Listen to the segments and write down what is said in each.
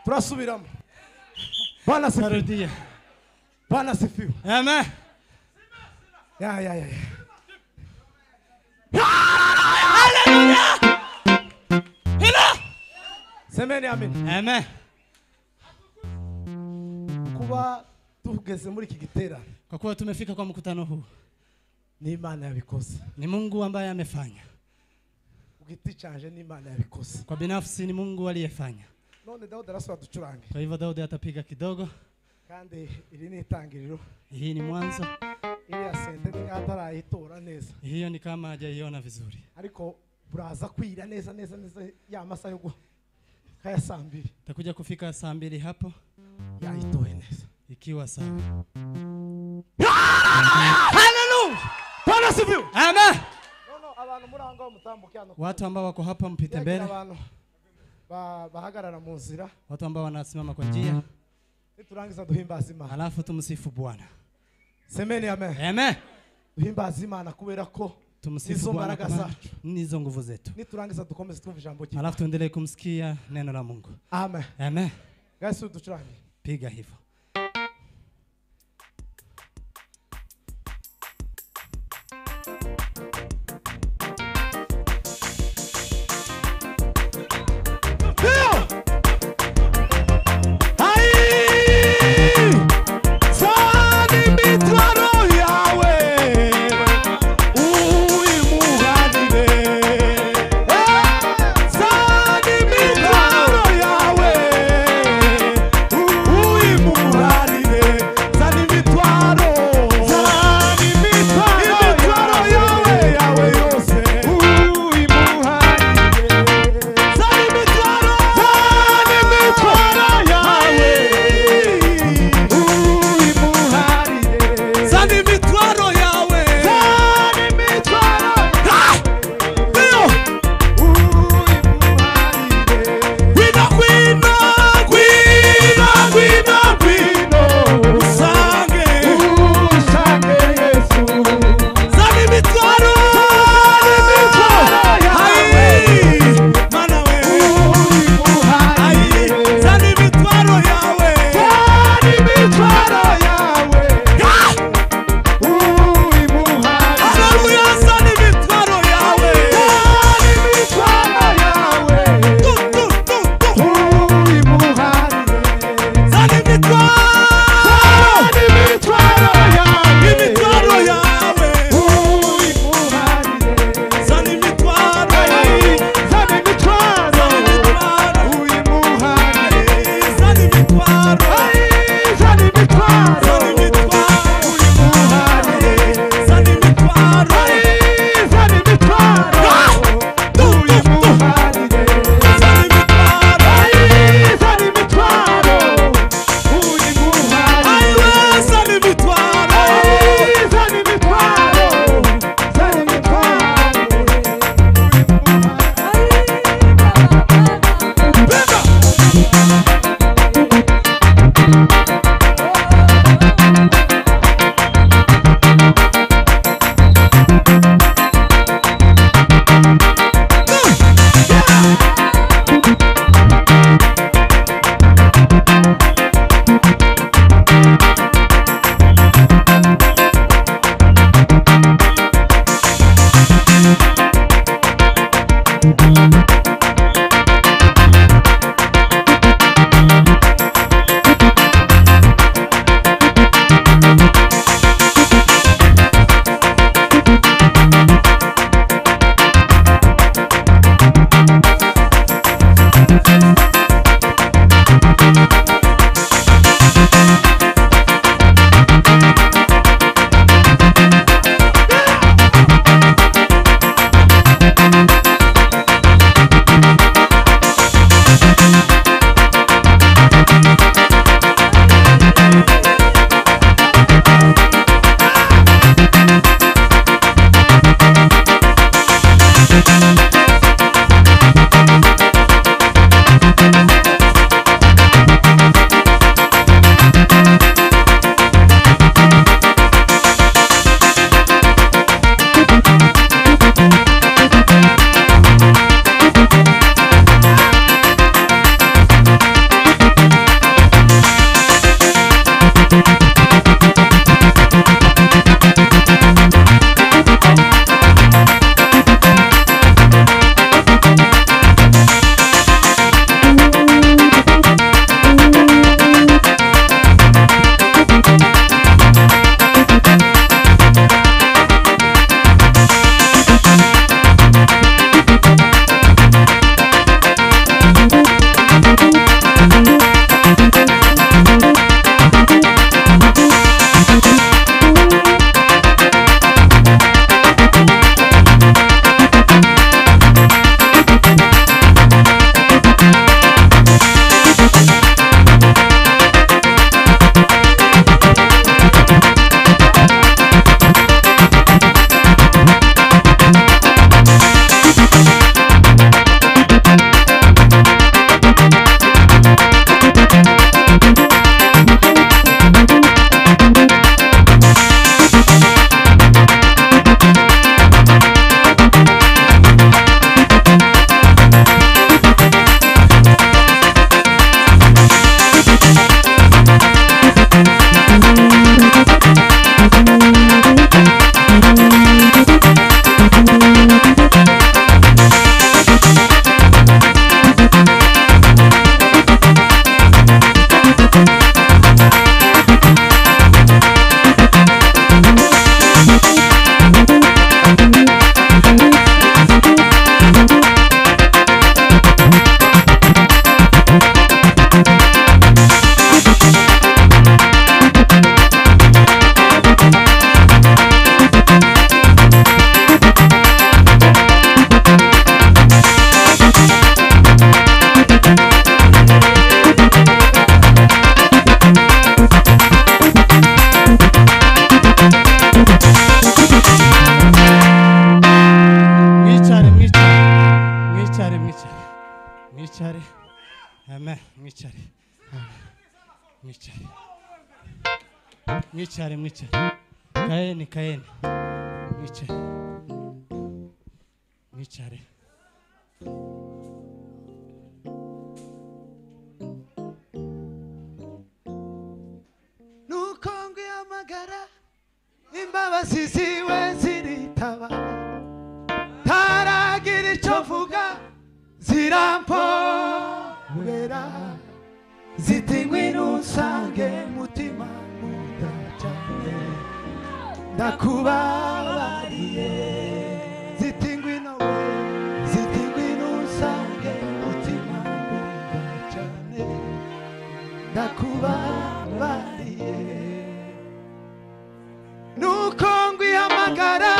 Turasubiramo. Bwana sifiwe. Bwana sifiwe. Amen. Ya. Hallelujah. Hello. Semeni amen. Amen. Kuba tugeze muri iki gitera. Kwa kuwa tumefika kwa mkutano huu. Ni Imana yabikoze. Ni Mungu ambaye amefanya. Ugiti canje ni Imana yabikoze. Kwa binafsi ni Mungu aliyefanya. None Dawudi arasaba ducurange. Kwa hivyo Dawudi atapiga kidogo. Kandi iri ni itangiriro. Hii ni mwanzo. Ili asente ni atarayitora neza. Hiyo ni kama hajaiona vizuri. Ariko buraza kwira neza ya masaha yo kaya saa 2. Takuja kufika saa 2 hapo. Yaitoe neza. Ikiwa sawa. Hallelujah. Bwana sifiwe. Amen. Abantu muranga mutambuke hano. Watu ambao wako hapa mpite mbele. Abantu bahagarara mu nzira. Watu ambao wanasimama kwa njia. Turangiza duhimbaza Imana. Alafu tumsifu Bwana. Semeni amen. Amen. Duhimbaza Imana kubera ko tumsifu Bwana kama nizo nguvu zetu. Niturangiza dukomeze twumva ijambo ry'Imana. Alafu tuendelee kumsikia neno la Mungu. Amen. Amen. Guys, ducurange. Piga hivyo. Uimu amen mwicare mwicare Kaeni mwicare nuko ngwiyamagara imbabazi ziwe ziritaba taragira icyo mvuga zirampobera ziti ngwino unsange mutima nkunda cyane ndakubabariye ziti ngwino unsange mutima nkunda cyane ndakubabariye nuko ngwihamagara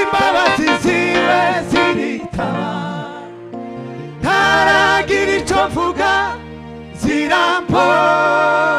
imbabazi ziwe ziritaba ntaragira icyo mvuga zirampobera